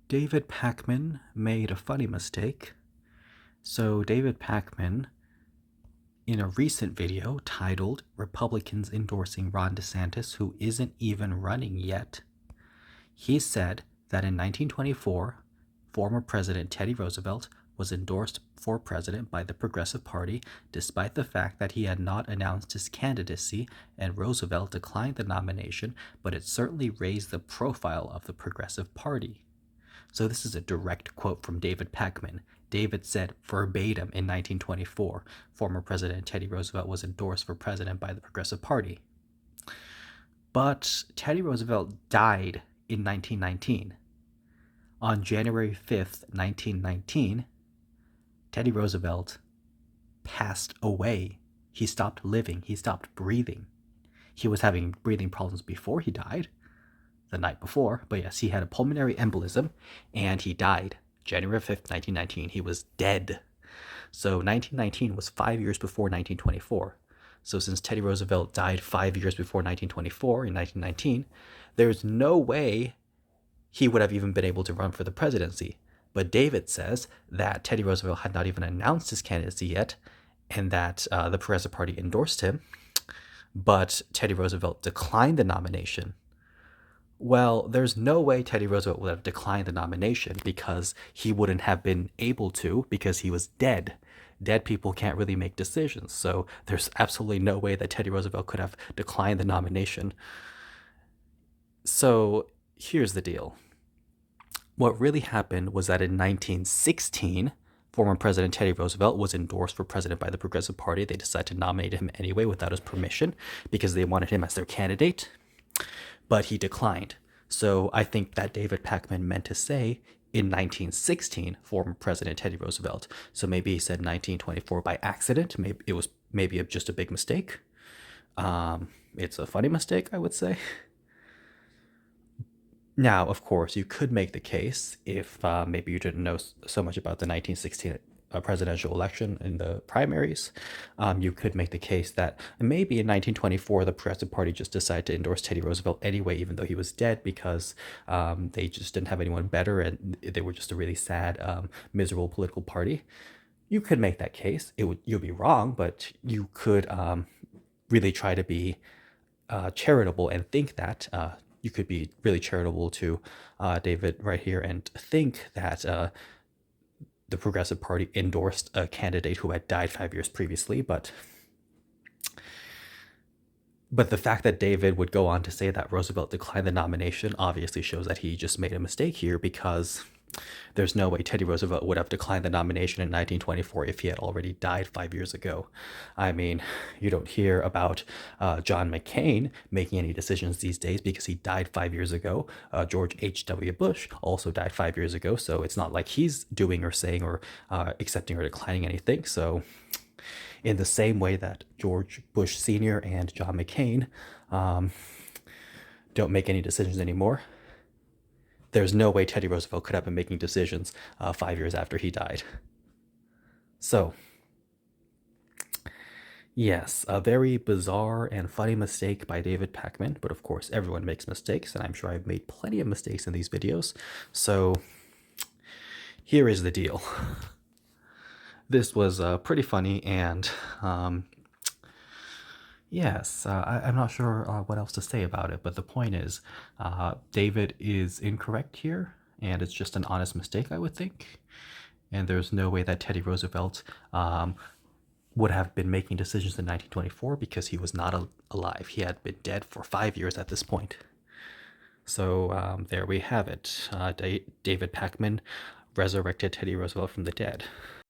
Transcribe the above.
David Pakman made a funny mistake. So, David Pakman, in a recent video titled Republicans Endorsing Ron DeSantis, who isn't even running yet, he said that in 1924, former President Teddy Roosevelt was endorsed for president by the Progressive Party despite the fact that he had not announced his candidacy, and Roosevelt declined the nomination, but it certainly raised the profile of the Progressive Party. So this is a direct quote from David Pakman. David said verbatim in 1924, former President Teddy Roosevelt was endorsed for president by the Progressive Party. But Teddy Roosevelt died in 1919. On January 5th, 1919, Teddy Roosevelt passed away. He stopped living. He stopped breathing. He was having breathing problems before he died, the night before, but yes, he had a pulmonary embolism and he died January 5th, 1919. He was dead. So 1919 was 5 years before 1924. So since Teddy Roosevelt died 5 years before 1924 in 1919, there's no way he would have even been able to run for the presidency. But David says that Teddy Roosevelt had not even announced his candidacy yet and that the Progressive Party endorsed him, but Teddy Roosevelt declined the nomination. Well, there's no way Teddy Roosevelt would have declined the nomination because he wouldn't have been able to because he was dead. Dead people can't really make decisions, so there's absolutely no way that Teddy Roosevelt could have declined the nomination. So here's the deal. What really happened was that in 1916, former President Teddy Roosevelt was endorsed for president by the Progressive Party. They decided to nominate him anyway without his permission because they wanted him as their candidate, but he declined. So I think that David Pakman meant to say in 1916, former President Teddy Roosevelt. So maybe he said 1924 by accident. Maybe it was just a big mistake. It's a funny mistake, I would say. Now, of course, you could make the case if maybe you didn't know so much about the 1916 presidential election in the primaries. You could make the case that maybe in 1924, the Progressive Party just decided to endorse Teddy Roosevelt anyway, even though he was dead, because they just didn't have anyone better and they were just a really sad, miserable political party. You could make that case. You'll be wrong, but you could really try to be charitable and think that you could be really charitable to David right here and think that the Progressive Party endorsed a candidate who had died 5 years previously, but the fact that David would go on to say that Roosevelt declined the nomination obviously shows that he just made a mistake here, because there's no way Teddy Roosevelt would have declined the nomination in 1924 if he had already died 5 years ago. I mean, you don't hear about John McCain making any decisions these days because he died 5 years ago. George H.W. Bush also died 5 years ago, so it's not like he's doing or saying or accepting or declining anything. So in the same way that George Bush Sr. and John McCain don't make any decisions anymore, there's no way Teddy Roosevelt could have been making decisions 5 years after he died. So, yes, a very bizarre and funny mistake by David Pakman, but of course everyone makes mistakes, and I'm sure I've made plenty of mistakes in these videos. So, here is the deal. This was pretty funny, and yes, I'm not sure what else to say about it, but the point is, David is incorrect here, and it's just an honest mistake, I would think. And there's no way that Teddy Roosevelt would have been making decisions in 1924 because he was not alive. He had been dead for 5 years at this point. So there we have it. David Pakman resurrected Teddy Roosevelt from the dead.